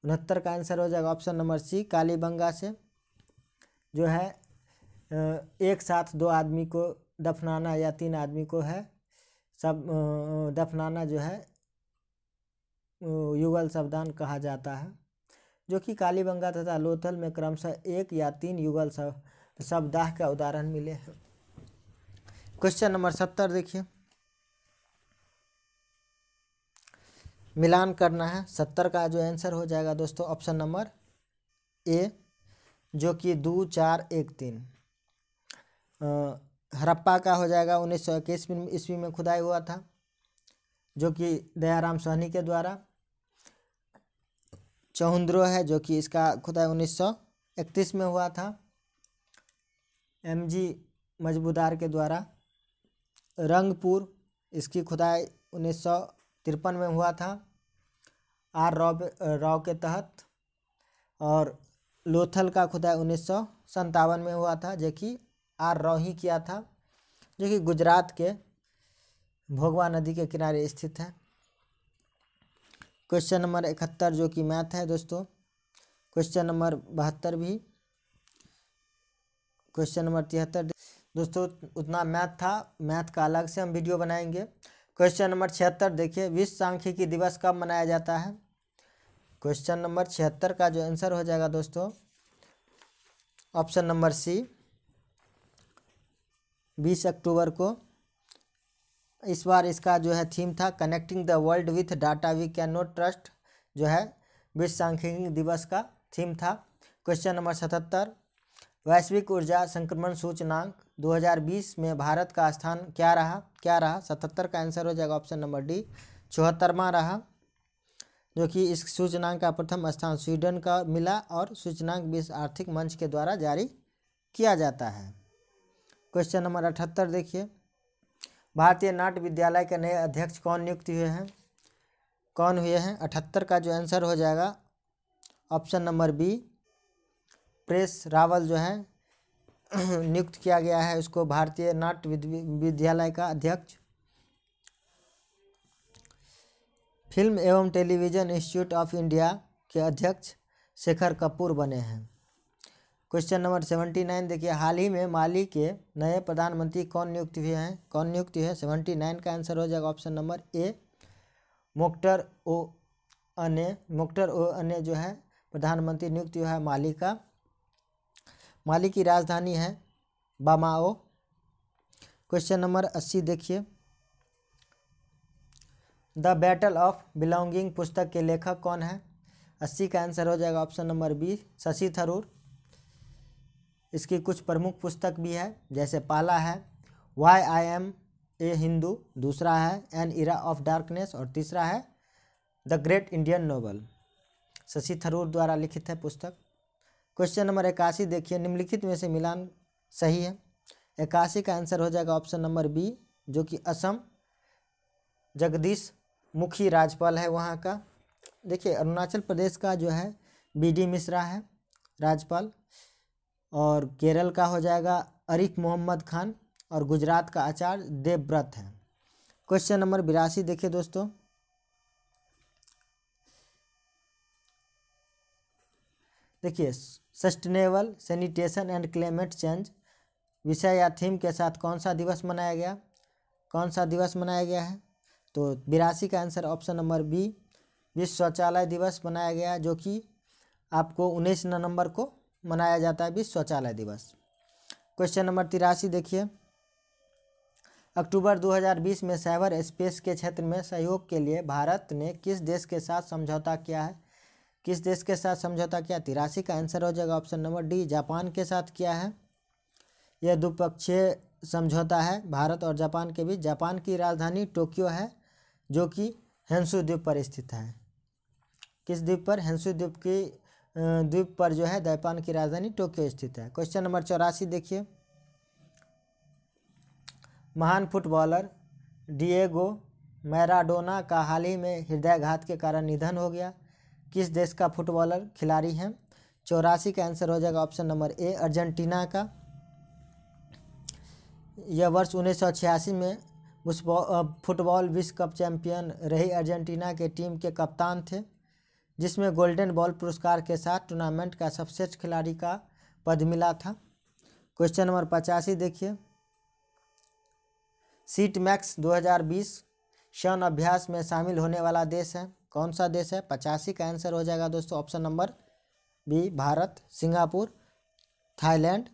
69 का आंसर हो जाएगा ऑप्शन नंबर सी, कालीबंगा से। जो है एक साथ 2 आदमी को दफनाना या 3 आदमी को है सब दफनाना जो है युगल शब्दान कहा जाता है, जो कि कालीबंगा तथा लोथल में क्रमशः 1 या 3 युगल शब्दाह का उदाहरण मिले हैं। क्वेश्चन नंबर 70 देखिए, मिलान करना है। 70 का जो आंसर हो जाएगा दोस्तों ऑप्शन नंबर ए, जो कि 2, 4, 1, 3। हड़प्पा का हो जाएगा 1921 ईस्वी में खुदाई हुआ था, जो कि दयाराम साहनी के द्वारा। चौहंद्रो है जो कि इसका खुदाई 1931 में हुआ था, MG मजबूदार के द्वारा। रंगपुर इसकी खुदाई 1953 में हुआ था R राव के तहत। और लोथल का खुदाई 1957 में हुआ था, जो कि R राव ही किया था, जो कि गुजरात के भोगवा नदी के किनारे स्थित है। क्वेश्चन नंबर 71 जो कि मैथ है दोस्तों। क्वेश्चन नंबर 72 भी। क्वेश्चन नंबर 73 दोस्तों उतना मैथ था, मैथ का अलग से हम वीडियो बनाएंगे। क्वेश्चन नंबर 76 देखिए, विश्व सांख्यिकी दिवस कब मनाया जाता है? क्वेश्चन नंबर 76 का जो आंसर हो जाएगा दोस्तों ऑप्शन नंबर सी, 20 अक्टूबर को। इस बार इसका जो है थीम था connecting the world with data we can not trust, जो है विश्व सांख्यिकी दिवस का थीम था। क्वेश्चन नंबर 77, वैश्विक ऊर्जा संक्रमण सूचकांक 2020 में भारत का स्थान क्या रहा? 77 का आंसर हो जाएगा ऑप्शन नंबर डी, 74वां रहा, जो कि इस सूचकांक का प्रथम स्थान स्वीडन का मिला और सूचकांक विश्व आर्थिक मंच के द्वारा जारी किया जाता है। क्वेश्चन नंबर 78 देखिए, भारतीय नाट्य विद्यालय के नए अध्यक्ष कौन नियुक्त हुए हैं? 78 का जो आंसर हो जाएगा option number B, Paresh Rawal जो है नियुक्त किया गया है उसको भारतीय नाट्य विद्यालय का अध्यक्ष। फिल्म एवं टेलीविजन इंस्टीट्यूट ऑफ इंडिया के अध्यक्ष शेखर कपूर बने हैं। क्वेश्चन नंबर 79 देखिए, हाल ही में माली के नए प्रधानमंत्री कौन नियुक्त हुए हैं? 79 का आंसर हो जाएगा ऑप्शन नंबर ए, मोख्तर ओ अने जो है प्रधानमंत्री नियुक्त हुआ है माली का। माली की राजधानी है बामाओ। क्वेश्चन नंबर 80 देखिए, द बैटल ऑफ बिलोंगिंग पुस्तक के लेखक कौन है? 80 का आंसर हो जाएगा option number B, Shashi Tharoor. इसकी कुछ प्रमुख पुस्तक भी है, जैसे पहला है why I am a Hindu, दूसरा है एन इरा ऑफ डार्कनेस और तीसरा है the great Indian novel. Shashi Tharoor द्वारा लिखित है पुस्तक। क्वेश्चन नंबर 81 देखिए, निम्नलिखित में से मिलान सही है? 81 का आंसर हो जाएगा ऑप्शन नंबर बी, जो कि असम जगदीश मुखी राज्यपाल है वहाँ का। देखिए अरुणाचल प्रदेश का जो है बीडी मिश्रा है राज्यपाल, और केरल का हो जाएगा अरिफ मोहम्मद खान, और गुजरात का आचार्य देवव्रत है। क्वेश्चन नंबर 82 देखिए दोस्तों, देखिए sustainable sanitation and climate change विषय या थीम के साथ कौन सा दिवस मनाया गया है? तो 82 का आंसर ऑप्शन नंबर बी, विश्व शौचालय दिवस मनाया गया, जो कि आपको 19 नवंबर को मनाया जाता है विश्व शौचालय दिवस। क्वेश्चन नंबर 83 देखिए, अक्टूबर 2020 में साइबर स्पेस के क्षेत्र में सहयोग के लिए भारत ने किस देश के साथ समझौता किया है? 83 का आंसर हो जाएगा ऑप्शन नंबर डी, जापान के साथ किया है। यह द्विपक्षीय समझौता है भारत और जापान के बीच। जापान की राजधानी टोक्यो है, जो कि हेंसू द्वीप पर स्थित है। किस द्वीप पर? हेंसू द्वीप पर जो है जापान की राजधानी टोक्यो स्थित है। क्वेश्चन नंबर 84 देखिए, महान फुटबॉलर डिएगो मैराडोना का हाल ही में हृदयाघात के कारण निधन हो गया। किस देश का फुटबॉलर खिलाड़ी हैं? 84 का आंसर हो जाएगा ऑप्शन नंबर ए, अर्जेंटीना का। यह वर्ष 1986 में फुटबॉल विश्व कप चैंपियन रही अर्जेंटीना के टीम के कप्तान थे, जिसमें गोल्डन बॉल पुरस्कार के साथ टूर्नामेंट का सर्वश्रेष्ठ खिलाड़ी का पद मिला था। क्वेश्चन नंबर 85 देखिए, सीट मैक्स 2020 शन अभ्यास में शामिल होने वाला देश है, कौन सा देश है? 85 का आंसर हो जाएगा दोस्तों option number B, Bharat, Singapore, Thailand,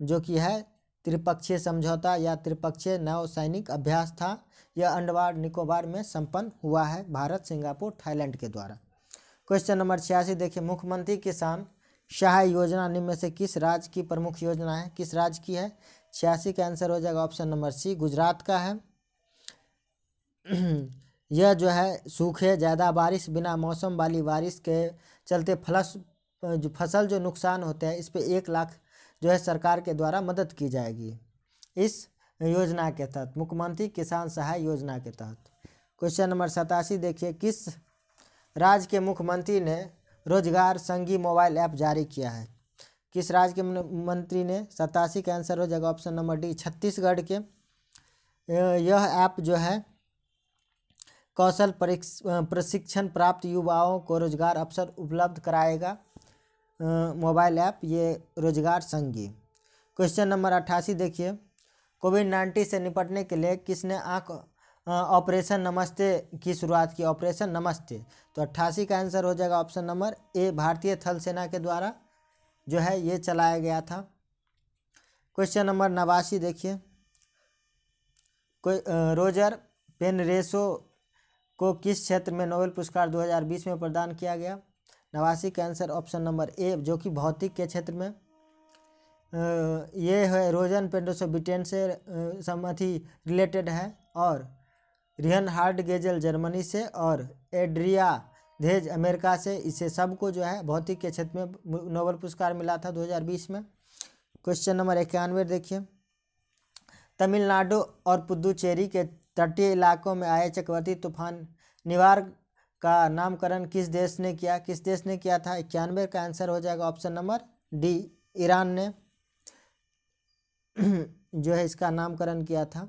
जो कि है त्रिपक्षीय समझौता या त्रिपक्षीय नौसैनिक अभ्यास था। यह अंडमान निकोबार में संपन्न हुआ है भारत, सिंगापुर, थाईलैंड के द्वारा। क्वेश्चन नंबर 86 देखिए, मुख्यमंत्री किसान सहाय योजना निम्न में से किस राज्य की प्रमुख योजना है? किस राज्य की है? 86 का आंसर हो जाएगा ऑप्शन नंबर सी, गुजरात का है। यह जो है सूखे, ज़्यादा बारिश, बिना मौसम वाली बारिश के चलते फसल जो नुकसान होते हैं इस पे 1 लाख जो है सरकार के द्वारा मदद की जाएगी इस योजना के तहत, मुख्यमंत्री किसान सहाय योजना के तहत। क्वेश्चन नंबर 87 देखिए, किस राज्य के मुख्यमंत्री ने रोजगार संगी मोबाइल ऐप जारी किया है? किस राज्य के मंत्री ने? 87 का आंसर हो जाएगा ऑप्शन नंबर डी, छत्तीसगढ़ के। यह ऐप जो है कौशल प्रशिक्षण प्राप्त युवाओं को रोजगार अवसर उपलब्ध कराएगा। मोबाइल ऐप ये रोजगार संगी। क्वेश्चन नंबर 88 देखिए, कोविड-19 से निपटने के लिए किसने आँख ऑपरेशन नमस्ते की शुरुआत की? ऑपरेशन नमस्ते। तो 88 का आंसर हो जाएगा ऑप्शन नंबर ए, भारतीय थल सेना के द्वारा जो है ये चलाया गया था। क्वेश्चन नंबर 89 देखिए, कोई रोजर पेनरेसो को किस क्षेत्र में नोबेल पुरस्कार 2020 में प्रदान किया गया? 89 का आंसर ऑप्शन नंबर ए, जो कि भौतिक के क्षेत्र में। ये है रोजन पेनरेसो ब्रिटेन से सम्मति रिलेटेड है, और रिहनहार्ड गेजल जर्मनी से, और एड्रिया धेज अमेरिका से। इसे सबको जो है भौतिक के क्षेत्र में नोबेल पुरस्कार मिला था 2020 में। क्वेश्चन नंबर 91 देखिए, तमिलनाडु और पुदुचेरी के तटीय इलाकों में आए चक्रवाती तूफान निवार का नामकरण किस देश ने किया? किस देश ने किया था? 91 का आंसर हो जाएगा ऑप्शन नंबर डी, ईरान ने जो है इसका नामकरण किया था।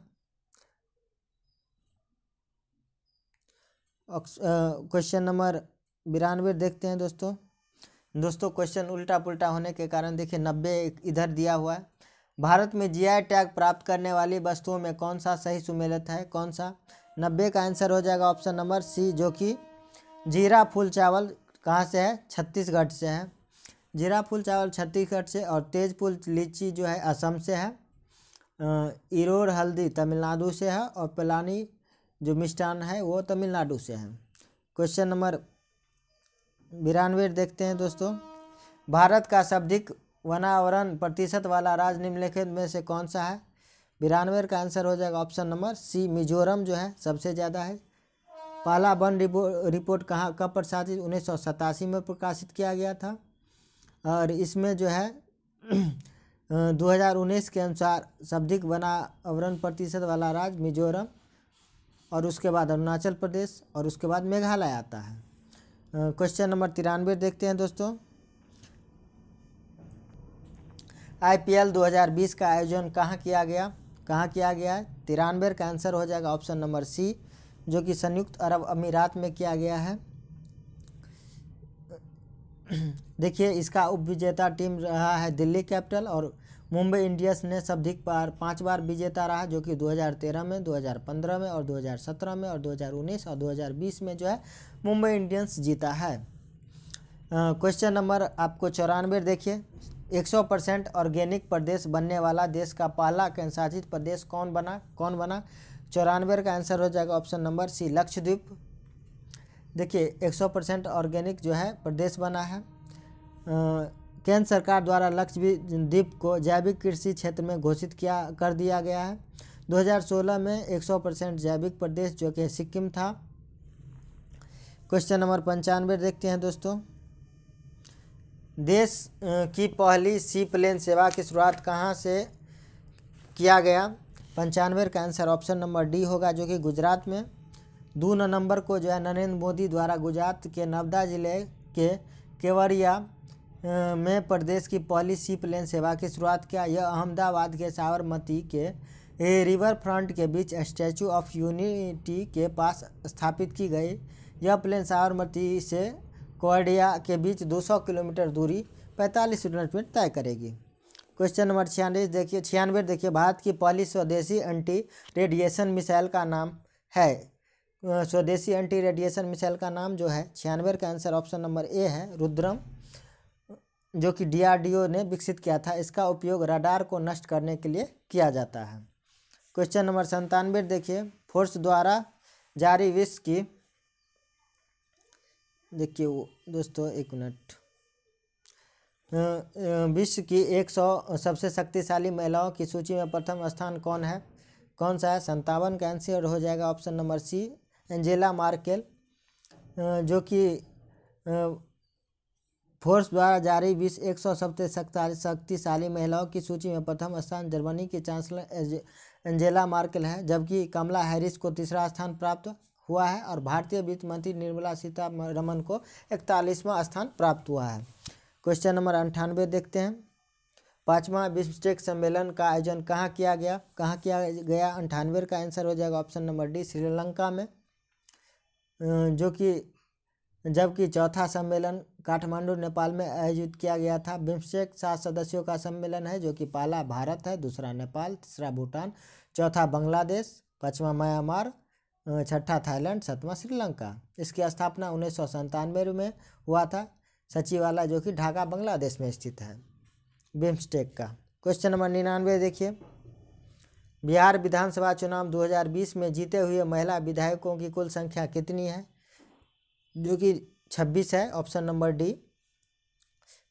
क्वेश्चन नंबर 92 देखते हैं दोस्तों क्वेश्चन उल्टा पुल्टा होने के कारण देखिए 90 इधर दिया हुआ है। भारत में जीआई टैग प्राप्त करने वाली वस्तुओं में कौन सा सही सुमेलित है? कौन सा? 90 का आंसर हो जाएगा ऑप्शन नंबर सी, जो कि जीरा फूल चावल कहाँ से है? छत्तीसगढ़ से है। जीरा फूल चावल छत्तीसगढ़ से, और तेज फूल लीची जो है असम से है। इरोर हल्दी तमिलनाडु से है, और पलानी जो मिष्टान है वो तमिलनाडु से है। क्वेश्चन नंबर 92 देखते हैं दोस्तों, भारत का सर्वाधिक वनावरण प्रतिशत वाला राज्य निम्नलिखित में से कौन सा है? 92 का आंसर हो जाएगा ऑप्शन नंबर सी, मिजोरम जो है सबसे ज़्यादा है। पहला वन रिपोर्ट कब प्रकाशित? 1987 में प्रकाशित किया गया था, और इसमें जो है 2019 के अनुसार सर्वाधिक वनावरण प्रतिशत वाला राज्य मिजोरम, और उसके बाद अरुणाचल प्रदेश, और उसके बाद मेघालय आता है। क्वेश्चन नंबर 93 देखते हैं दोस्तों, IPL 2020 का आयोजन कहाँ किया गया? कहाँ किया गया है? 93 का आंसर हो जाएगा ऑप्शन नंबर सी, जो कि संयुक्त अरब अमीरात में किया गया है। देखिए इसका उपविजेता टीम रहा है दिल्ली कैपिटल, और मुंबई इंडियंस ने सर्वाधिक बार 5 बार विजेता रहा, जो कि 2013 में, 2015 में, और 2017 में, और 2019 और 2020 में जो है मुंबई इंडियंस जीता है। क्वेश्चन नंबर आपको 94 देखिए, 100% ऑर्गेनिक प्रदेश बनने वाला देश का पहला केंद्रशासित प्रदेश कौन बना? 94 का आंसर हो जाएगा ऑप्शन नंबर सी, लक्षद्वीप। देखिए 100% ऑर्गेनिक जो है प्रदेश बना है। केंद्र सरकार द्वारा लक्षद्वीप को जैविक कृषि क्षेत्र में घोषित कर दिया गया है। 2016 में 100% जैविक प्रदेश जो कि सिक्किम था। क्वेश्चन नंबर 95 देखते हैं दोस्तों, देश की पहली सी प्लेन सेवा की शुरुआत कहाँ से किया गया? 95 का आंसर ऑप्शन नंबर डी होगा, जो कि गुजरात में। 2 नवंबर को जो है नरेंद्र मोदी द्वारा गुजरात के नर्मदा जिले के केवड़िया में प्रदेश की पहली सी प्लेन सेवा की शुरुआत किया। यह अहमदाबाद के साबरमती के रिवर फ्रंट के बीच स्टैचू ऑफ यूनिटी के पास स्थापित की गई। यह प्लेन साबरमती से केवड़िया के बीच 200 किलोमीटर दूरी 45 मिनट में तय करेगी। क्वेश्चन नंबर 96 देखिए, भारत की पहली स्वदेशी एंटी रेडिएशन मिसाइल का नाम है? स्वदेशी एंटी रेडिएशन मिसाइल का नाम जो है 96 का आंसर ऑप्शन नंबर ए है, रुद्रम, जो कि DRDO ने विकसित किया था। इसका उपयोग रडार को नष्ट करने के लिए किया जाता है। क्वेश्चन नंबर 97 देखिए, फोर्स द्वारा जारी विश्व की, देखिए दोस्तों एक मिनट, विश्व की 100 सबसे शक्तिशाली महिलाओं की सूची में प्रथम स्थान कौन है? कौन सा है? 57 का आंसर हो जाएगा option number C, Angela Merkel, जो कि फोर्स द्वारा जारी विश्व 100 सबसे शक्तिशाली महिलाओं की सूची में प्रथम स्थान जर्मनी की चांसलर एंजेला मार्केल है, जबकि कमला हैरिस को तीसरा स्थान प्राप्त हुआ है, और भारतीय वित्त मंत्री निर्मला सीतारमण को 41वां स्थान प्राप्त हुआ है। क्वेश्चन नंबर 98 देखते हैं, 5वां बिम्स्टेक सम्मेलन का आयोजन कहाँ किया गया? 98 का आंसर हो जाएगा ऑप्शन नंबर डी, श्रीलंका में, जबकि चौथा सम्मेलन काठमांडू नेपाल में आयोजित किया गया था। बिम्स्टेक 7 सदस्यों का सम्मेलन है, जो कि पहला भारत है, दूसरा नेपाल, तीसरा भूटान, चौथा बांग्लादेश, 5वां म्यांमार, छठा थाईलैंड, सातवां श्रीलंका। इसकी स्थापना 1997 में हुआ था। सचिवालय जो कि ढाका बांग्लादेश में स्थित है बिम्स्टेक का। क्वेश्चन नंबर 99 देखिए, बिहार विधानसभा चुनाव 2020 में जीते हुए महिला विधायकों की कुल संख्या कितनी है? जो कि 26 है, option number D.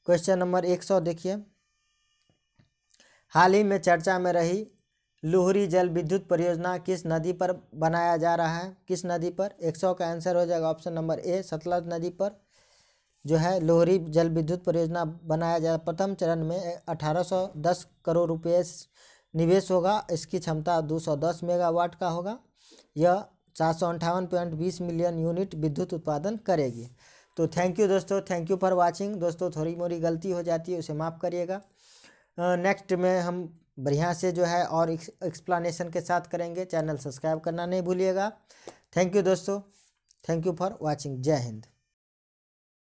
Question number 100 देखिए, हाल ही में चर्चा में रही लुहरी जल विद्युत परियोजना किस नदी पर बनाया जा रहा है? किस नदी पर? 100 का आंसर हो जाएगा ऑप्शन नंबर ए, सतलज नदी पर जो है लुहरी जल विद्युत परियोजना बनाया जाए। प्रथम चरण में 1810 करोड़ रुपये निवेश होगा। इसकी क्षमता 210 मेगावाट का होगा। यह 458.20 मिलियन यूनिट विद्युत उत्पादन करेगी। तो थैंक यू दोस्तों, थैंक यू फॉर वाचिंग। दोस्तों थोड़ी मोड़ी गलती हो जाती है, उसे माफ़ करिएगा। नेक्स्ट में हम बढ़िया से जो है और एक्सप्लेनेशन के साथ करेंगे। चैनल सब्सक्राइब करना नहीं भूलिएगा। थैंक यू दोस्तों, थैंक यू फॉर वाचिंग। जय हिंद।